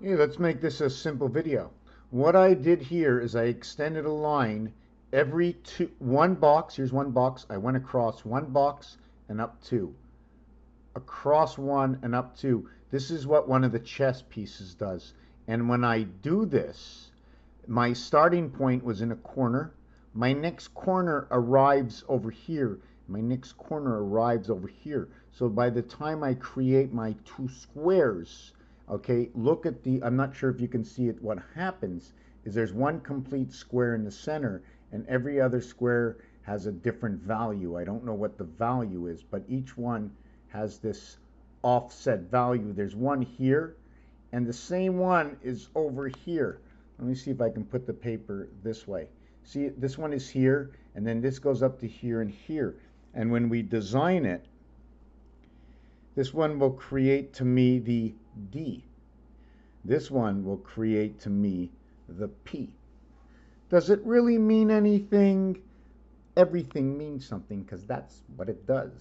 Okay, let's make this a simple video. What I did here is I extended a line every one box. Here's one box. I went across one box and up two. Across one and up two. This is what one of the chess pieces does. And when I do this, my starting point was in a corner. My next corner arrives over here. My next corner arrives over here. So by the time I create my two squares, okay, look at the, I'm not sure if you can see it, what happens is there's one complete square in the center and every other square has a different value. I don't know what the value is, but each one has this offset value. There's one here and the same one is over here. Let me see if I can put the paper this way. See, this one is here and then this goes up to here and here. And when we design it, this one will create to me the D. This one will create to me the P. Does it really mean anything? Everything means something because that's what it does.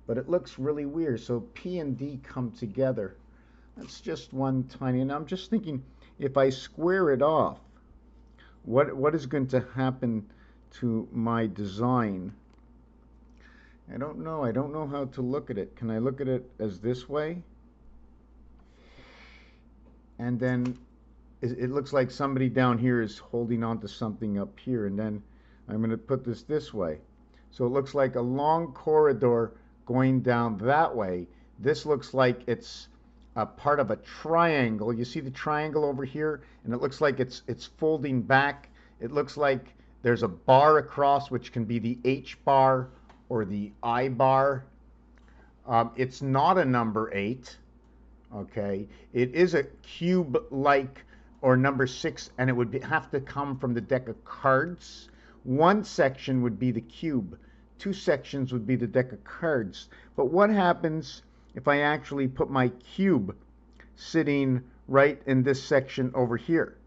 But it looks really weird. So P and D come together. That's just one tiny, and I'm just thinking if I square it off, what is going to happen to my design? I don't know. I don't know how to look at it. Can I look at it as this way? And then it looks like somebody down here is holding on to something up here. And then I'm going to put this way. So it looks like a long corridor going down that way. This looks like it's a part of a triangle. You see the triangle over here? And it looks like it's folding back. It looks like there's a bar across, which can be the H bar or the I bar. It's not a number 8, okay? It is a cube-like or number 6, and it would have to come from the deck of cards. One section would be the cube. Two sections would be the deck of cards. But what happens if I actually put my cube sitting right in this section over here,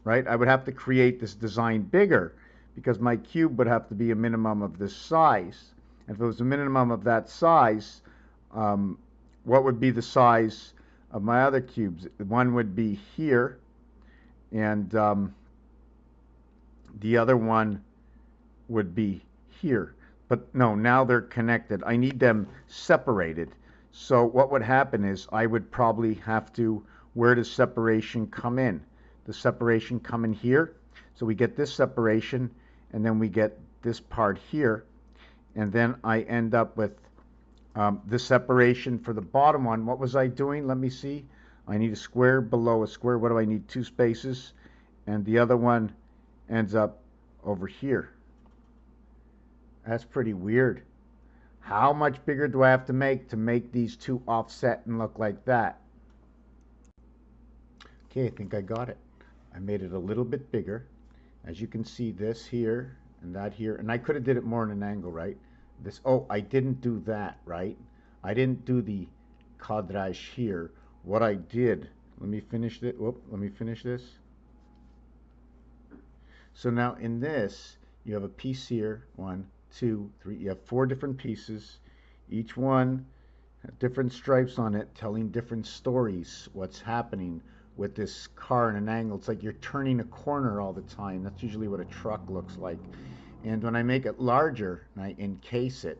right? I would have to create this design bigger because my cube would have to be a minimum of this size. And if it was a minimum of that size, what would be the size of my other cubes? One would be here, and the other one would be here. But no, now they're connected. I need them separated. So what would happen is I would probably have to, where does separation come in? The separation come in here. So we get this separation, and then we get this part here. And then I end up with the separation for the bottom one. What was I doing? Let me see. I need a square below a square. What do I need? 2 spaces. And the other one ends up over here. That's pretty weird. How much bigger do I have to make these two offset and look like that? Okay, I think I got it. I made it a little bit bigger. As you can see, this here and that here, and I could have did it more in an angle, right? This, oh, I didn't do that, right? I didn't do the cadrage here. What I did, let me finish it. Whoop, let me finish this. So now in this, you have a piece here, 1, 2, 3. You have 4 different pieces. Each one has different stripes on it, telling different stories. What's happening with this car in an angle? It's like you're turning a corner all the time. That's usually what a truck looks like. And when I make it larger and I encase it,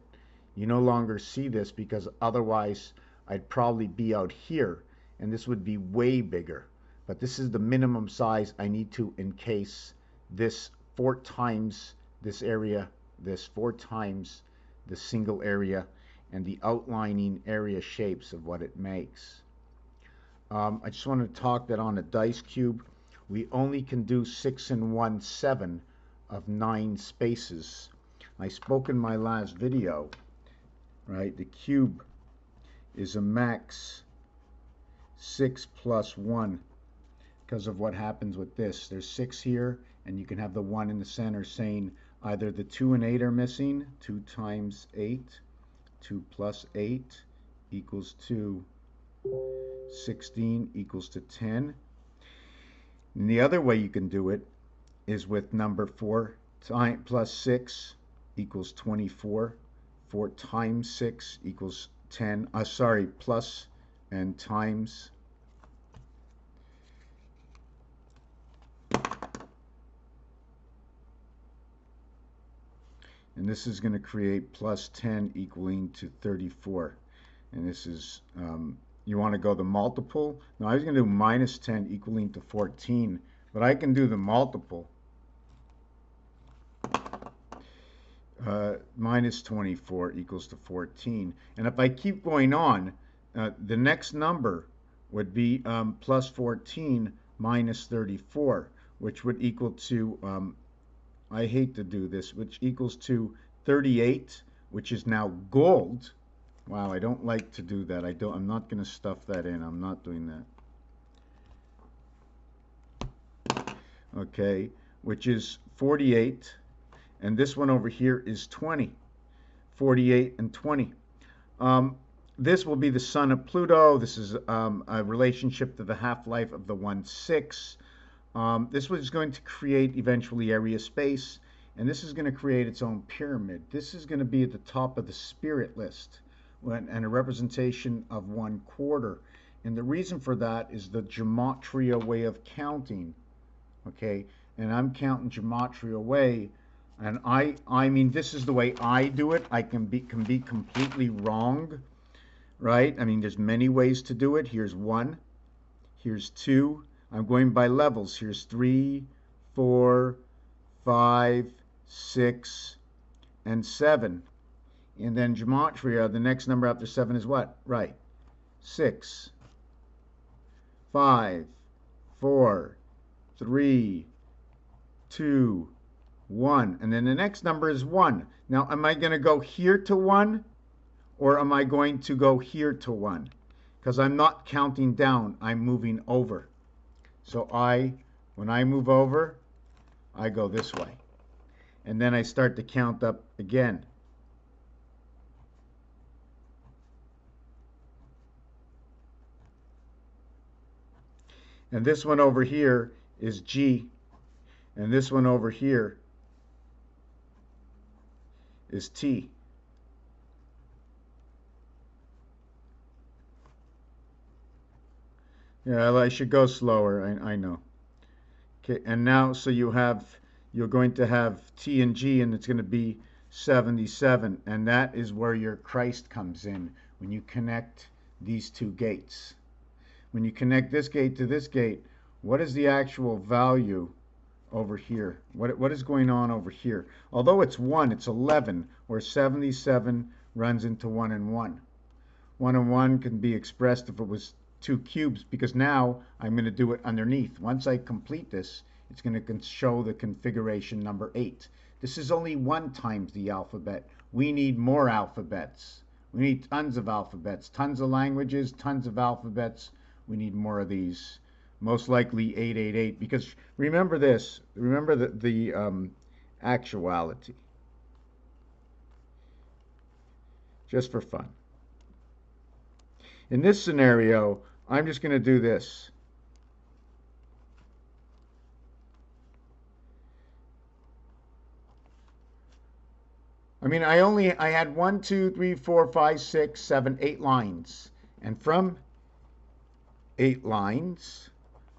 you no longer see this because otherwise I'd probably be out here and this would be way bigger. But this is the minimum size I need to encase this 4 times this area, this 4 times the single area, and the outlining area shapes of what it makes. I just want to talk that on a dice cube, we only can do 6 1/7 of 9 spaces. I spoke in my last video, right? The cube is a max 6 plus 1 because of what happens with this. There's 6 here, and you can have the 1 in the center saying either the 2 and 8 are missing, 2 times 8, 2 plus 8 equals 2, 16 equals to 10. And the other way you can do it is with number 4 plus 6 equals 24. 4 times 6 equals 10. Plus and times and this is going to create plus 10 equaling to 34. And this is, you want to go the multiple. Now I was going to do minus 10 equaling to 14, but I can do the multiple. Minus 24 equals to 14. And if I keep going on, the next number would be plus 14 minus 34, which would equal to, I hate to do this, which equals to 38, which is now gold. Wow, I don't like to do that. I'm not going to stuff that in. I'm not doing that. Okay, which is 48. And this one over here is 20. 48 and 20. This will be the sun of Pluto. This is a relationship to the half-life of the 1/6. This was going to create eventually area space, and this is going to create its own pyramid. This is going to be at the top of the spirit list, and a representation of 1/4. And the reason for that is the gematria way of counting. Okay, and I'm counting gematria way. And I mean, this is the way I do it. I can be completely wrong, right? I mean, there's many ways to do it. Here's 1, here's 2. I'm going by levels. Here's 3, 4, 5, 6, and 7. And then gematria, the next number after 7 is what? Right. 6, 5, 4, 3, 2, 1, and then the next number is 1. Now, am I going to go here to 1, or am I going to go here to 1? Because I'm not counting down, I'm moving over. So when I move over, I go this way. And then I start to count up again. And this one over here is G, and this one over here is T. Yeah, I should go slower, I know. Okay, and now, so you're going to have T and G, and it's going to be 77, and that is where your Christ comes in, when you connect these two gates. When you connect this gate to this gate, what is the actual value over here? What is going on over here? Although it's 1, it's 11, where 77 runs into 1 and 1. 1 and 1 can be expressed if it was 2 cubes, because now I'm going to do it underneath. Once I complete this, it's going to show the configuration number 8. This is only 1 times the alphabet. We need more alphabets. We need tons of alphabets, tons of languages, tons of alphabets. We need more of these. Most likely 888, because remember this, remember the actuality. Just for fun. In this scenario, I'm just going to do this. I mean, I had 1, 2, 3, 4, 5, 6, 7, 8 lines. And from 8 lines,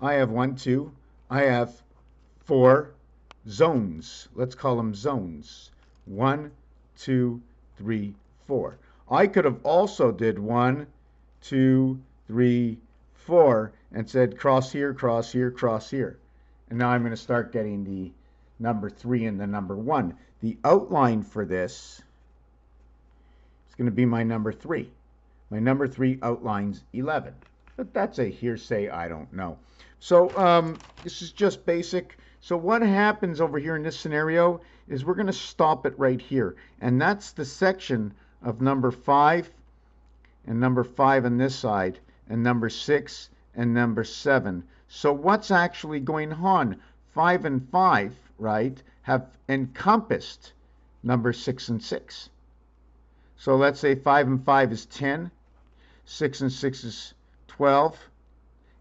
I have 1, 2, I have 4 zones. Let's call them zones. 1, 2, 3, 4. I could have also did 1, 2, 3, 4 and said cross here, cross here, cross here. And now I'm going to start getting the number 3 and the number 1. The outline for this is going to be my number 3. My number 3 outlines 11. But that's a hearsay, I don't know. So this is just basic. So what happens over here in this scenario is we're going to stop it right here. And that's the section of number 5 and number 5 on this side and number 6 and number 7. So what's actually going on? 5 and 5, right, have encompassed number 6 and 6. So let's say 5 and 5 is 10, 6 and 6 is 12,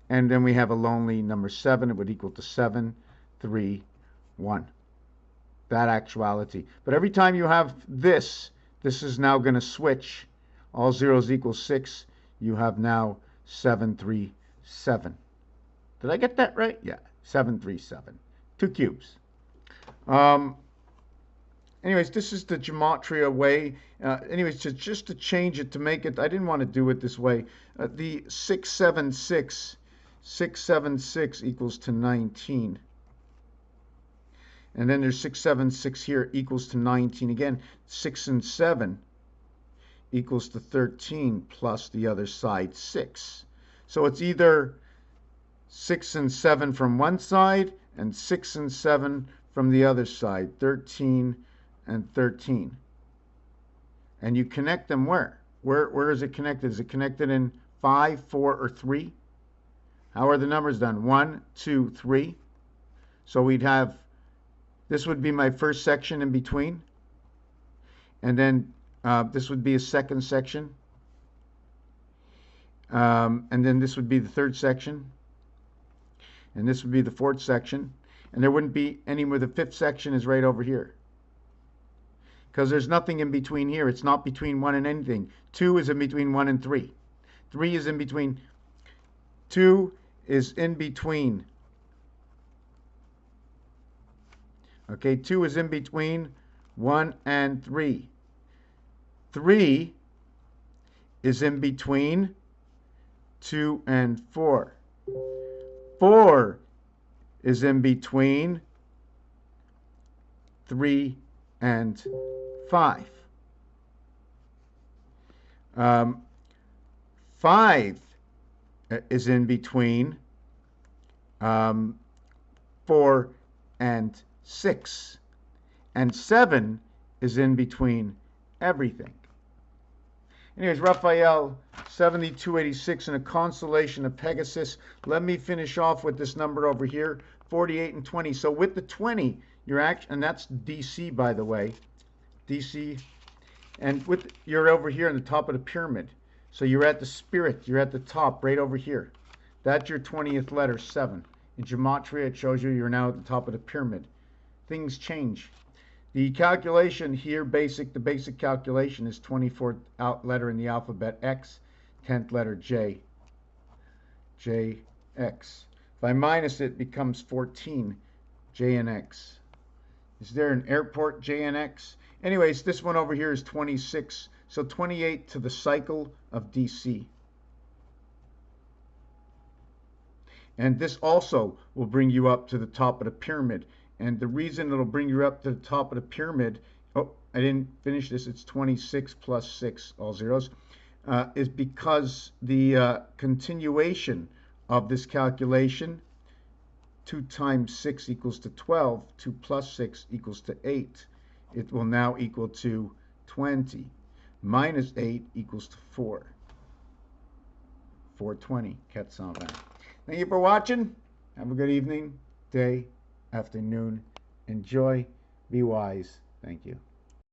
and then we have a lonely number 7. It would equal to 7, 3, 1. That actuality. But every time you have this, this is now going to switch. All zeros equal 6. You have now 7, 3, 7. Did I get that right? Yeah, 7, 3, 7. 2 cubes. Anyways, this is the gematria way. Anyways, just to change it, to make it, I didn't want to do it this way. The 676 equals to 19. And then there's 676 here equals to 19 again. 6 and 7 equals to 13 plus the other side 6. So it's either 6 and 7 from one side and 6 and 7 from the other side. 13 and 13. And you connect them where? Where is it connected? Is it connected in 5, 4, or 3? How are the numbers done? 1, 2, 3. So we'd have, this would be my first section in between. And then this would be a second section. And then this would be the third section. And this would be the fourth section. And there wouldn't be anywhere. The fifth section is right over here. Because there's nothing in between here. It's not between 1 and anything. 2 is in between 1 and 3. 3 is in between. 2 is in between. Okay, 2 is in between 1 and 3. 3 is in between 2 and 4. 4 is in between 3 and 5. 5 is in between 4 and 6. And 7 is in between everything. Anyways, Raphael 7286 in a constellation of Pegasus. Let me finish off with this number over here, 48 and 20. So with the 20, you're actually, and that's DC, by the way, DC, and with, you're over here on the top of the pyramid. So you're at the spirit, you're at the top, right over here. That's your 20th letter, 7. In gematria, it shows you you're now at the top of the pyramid. Things change. The calculation here, the basic calculation is 24th letter in the alphabet, X, 10th letter, J, JX. If I minus it, becomes 14, J and X. Is there an airport, J and X? Anyways, this one over here is 26, so 28 to the cycle of DC. And this also will bring you up to the top of the pyramid. And the reason it'll bring you up to the top of the pyramid, oh, I didn't finish this, it's 26 plus 6, all zeros, is because the continuation of this calculation, 2 times 6 equals to 12, 2 plus 6 equals to 8. It will now equal to 20. Minus 8 equals to 4. 420. Thank you for watching. Have a good evening, day, afternoon. Enjoy. Be wise. Thank you.